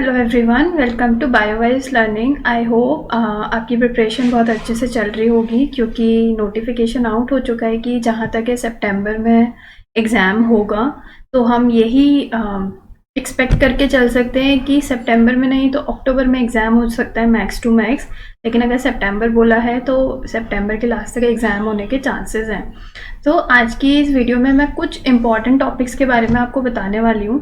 Hello everyone, welcome to biowise learning. I hope आपकी preparation बहुत अच्छे से चल रही होगी, क्योंकि नोटिफिकेशन आउट हो चुका है कि जहाँ तक है सितंबर में एग्ज़ाम होगा। तो हम यही एक्सपेक्ट करके चल सकते हैं कि सितंबर में नहीं तो अक्टूबर में एग्ज़ाम हो सकता है मैक्स टू मैक्स। लेकिन अगर सितंबर बोला है तो सितंबर के लास्ट तक एग्ज़ाम होने के चांसेस हैं। तो आज की इस वीडियो में मैं कुछ इंपॉर्टेंट टॉपिक्स के बारे में आपको बताने वाली हूँ।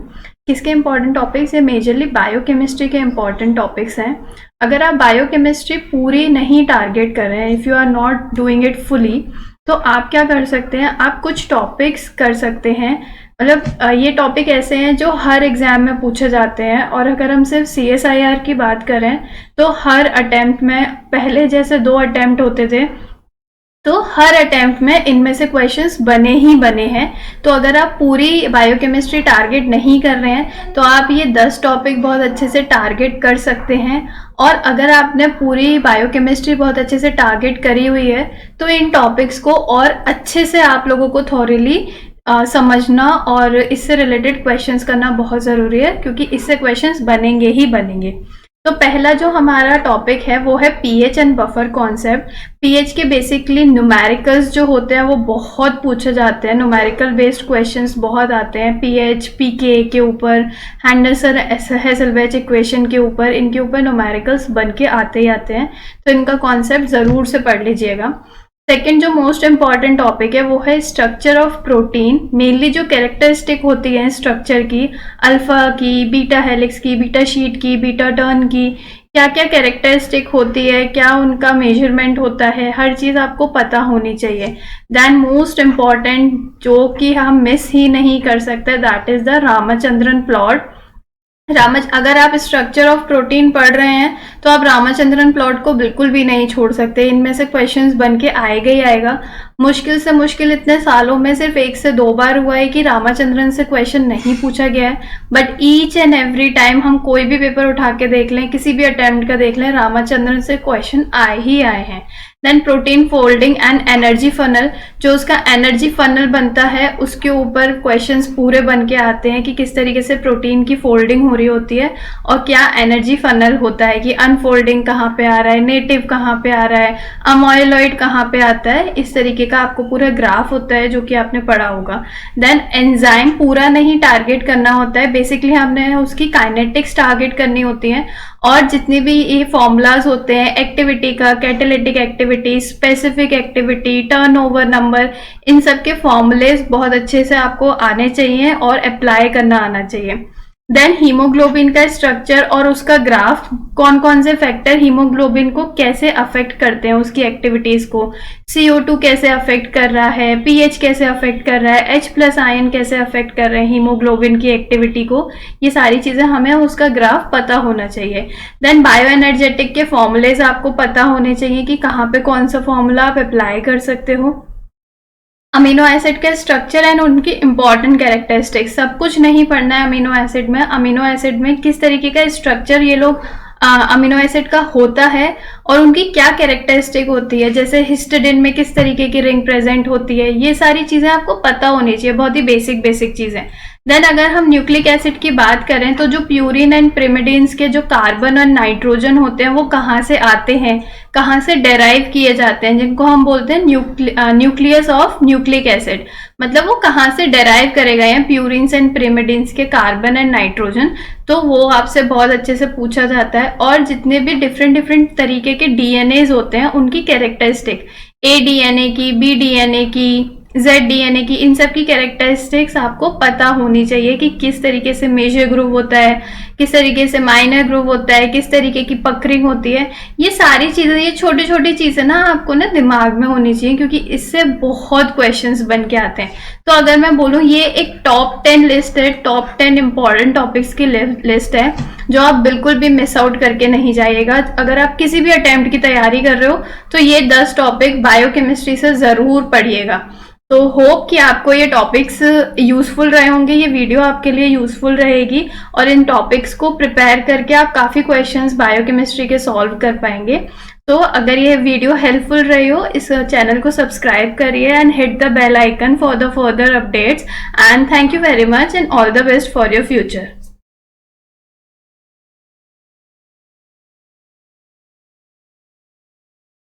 किसके इंपॉर्टेंट टॉपिक्स? ये मेजरली बायोकेमिस्ट्री के इंपॉर्टेंट टॉपिक्स हैं। अगर आप बायोकेमिस्ट्री पूरी नहीं टारगेट कर रहे हैं, if you are not doing it fully, तो आप क्या कर सकते हैं, आप कुछ टॉपिक्स कर सकते हैं। मतलब ये टॉपिक ऐसे हैं जो हर एग्ज़ाम में पूछे जाते हैं। और अगर हम सिर्फ CSIR की बात करें तो हर अटैम्प्ट में, पहले जैसे 2 अटैम्प्ट होते थे, तो हर अटेम्प्ट में इनमें से क्वेश्चंस बने ही बने हैं। तो अगर आप पूरी बायोकेमिस्ट्री टारगेट नहीं कर रहे हैं तो आप ये 10 टॉपिक बहुत अच्छे से टारगेट कर सकते हैं। और अगर आपने पूरी बायोकेमिस्ट्री बहुत अच्छे से टारगेट करी हुई है तो इन टॉपिक्स को और अच्छे से आप लोगों को थॉरली समझना और इससे रिलेटेड क्वेश्चंस करना बहुत ज़रूरी है, क्योंकि इससे क्वेश्चंस बनेंगे ही बनेंगे। तो पहला जो हमारा टॉपिक है वो है pH and buffer concept. PH के बेसिकली न्यूमेरिकल्स जो होते हैं वो बहुत पूछे जाते हैं, न्यूमेरिकल बेस्ड क्वेश्चंस बहुत आते हैं पीएच पीके के ऊपर, हैंडरसन हेसलवेच इक्वेशन के ऊपर, इनके ऊपर न्यूमेरिकल्स बन के आते ही आते हैं। तो इनका कॉन्सेप्ट ज़रूर से पढ़ लीजिएगा। सेकेंड जो मोस्ट इम्पॉर्टेंट टॉपिक है वो है स्ट्रक्चर ऑफ प्रोटीन। मेनली जो कैरेक्टरिस्टिक होती है स्ट्रक्चर की, अल्फा की, बीटा हेलिक्स की, बीटा शीट की, बीटा टर्न की, क्या क्या कैरेक्टरिस्टिक होती है, क्या उनका मेजरमेंट होता है, हर चीज़ आपको पता होनी चाहिए। देन मोस्ट इम्पॉर्टेंट जो कि हम मिस ही नहीं कर सकते, that is the Ramachandran plot. अगर आप स्ट्रक्चर ऑफ प्रोटीन पढ़ रहे हैं तो आप रामचंद्रन प्लॉट को बिल्कुल भी नहीं छोड़ सकते। इनमें से क्वेश्चंस बन के आएगा ही आएगा। मुश्किल से मुश्किल इतने सालों में सिर्फ 1 से 2 बार हुआ है कि रामचंद्रन से क्वेश्चन नहीं पूछा गया है, but each and every time हम कोई भी पेपर उठा के देख लें, किसी भी अटेम्प्ट का देख लें, रामचंद्रन से क्वेश्चन आए ही आए हैं। Then protein folding and energy funnel, जो उसका एनर्जी फनल बनता है उसके ऊपर क्वेश्चंस पूरे बन के आते हैं कि किस तरीके से प्रोटीन की फोल्डिंग हो रही होती है और क्या एनर्जी फनल होता है, कि अनफोल्डिंग कहाँ पे आ रहा है, नेटिव कहाँ पे आ रहा है, अमोइलॉइड कहाँ पे आता है। इस तरीके का आपको पूरा ग्राफ होता है जो कि आपने पढ़ा होगा। देन एंजाइम पूरा नहीं टारगेट करना होता है, बेसिकली हमने उसकी काइनेटिक्स टारगेट करनी होती है। और जितने भी ये फॉर्मूलाज होते हैं एक्टिविटी का, catalytic activity, specific activity, turnover number, इन सब के फॉर्मूलेज बहुत अच्छे से आपको आने चाहिए और अप्लाई करना आना चाहिए। देन हीमोग्लोबिन का स्ट्रक्चर और उसका ग्राफ, कौन कौन से फैक्टर हीमोग्लोबिन को कैसे अफेक्ट करते हैं, उसकी एक्टिविटीज को, CO2 कैसे अफेक्ट कर रहा है, पीएच कैसे अफेक्ट कर रहा है, H+ आयन कैसे अफेक्ट कर रहे हैं हीमोग्लोबिन की एक्टिविटी को, ये सारी चीजें हमें उसका ग्राफ पता होना चाहिए। देन बायो एनर्जेटिक के फॉर्मूलेज आपको पता होने चाहिए कि कहाँ पे कौन सा फॉर्मूला आप अप्लाई कर सकते हो। अमीनो एसिड का स्ट्रक्चर एंड उनकी इंपॉर्टेंट कैरेक्टरिस्टिक्स, सब कुछ नहीं पढ़ना है अमीनो एसिड में। अमीनो एसिड में किस तरीके का स्ट्रक्चर ये लोग अमीनो एसिड का होता है और उनकी क्या कैरेक्टरिस्टिक होती है, जैसे हिस्टिडिन में किस तरीके की रिंग प्रेजेंट होती है, ये सारी चीजें आपको पता होनी चाहिए, बहुत ही बेसिक बेसिक चीजें। देन अगर हम न्यूक्लिक एसिड की बात करें तो जो प्यूरिन एंड पिरिमिडिन्स के जो कार्बन और नाइट्रोजन होते हैं वो कहाँ से आते हैं, कहाँ से डेराइव किए जाते हैं, जिनको हम बोलते हैं न्यूक्लियस ऑफ न्यूक्लिक एसिड। मतलब वो कहाँ से डेराइव करे गए हैं प्यूरिन्स एंड पिरिमिडिन्स के कार्बन एंड नाइट्रोजन, तो वो आपसे बहुत अच्छे से पूछा जाता है। और जितने भी डिफरेंट तरीके के डीएनएज होते हैं उनकी कैरेक्टरिस्टिक, ADNA की, BDNA की, ZDNA की, इन सब की कैरेक्टरिस्टिक्स आपको पता होनी चाहिए कि किस तरीके से मेजर ग्रुप होता है, किस तरीके से माइनर ग्रुप होता है, किस तरीके की पकरिंग होती है। ये सारी चीजें, ये छोटी छोटी चीजें ना आपको ना दिमाग में होनी चाहिए, क्योंकि इससे बहुत क्वेश्चंस बन के आते हैं। तो अगर मैं बोलूँ ये एक टॉप 10 लिस्ट है, टॉप 10 इंपॉर्टेंट टॉपिक्स की लिस्ट है जो आप बिल्कुल भी मिस आउट करके नहीं जाइएगा। अगर आप किसी भी अटेम्प्ट की तैयारी कर रहे हो तो ये 10 टॉपिक बायोकेमिस्ट्री से जरूर पढ़िएगा। तो होप कि आपको ये टॉपिक्स यूजफुल रहे होंगे, ये वीडियो आपके लिए यूजफुल रहेगी और इन टॉपिक्स को प्रिपेयर करके आप काफ़ी क्वेश्चंस बायोकेमिस्ट्री के सॉल्व कर पाएंगे। तो अगर ये वीडियो हेल्पफुल रही हो, इस चैनल को सब्सक्राइब करिए and hit the bell icon for the further updates. And thank you very much and all the best for your future.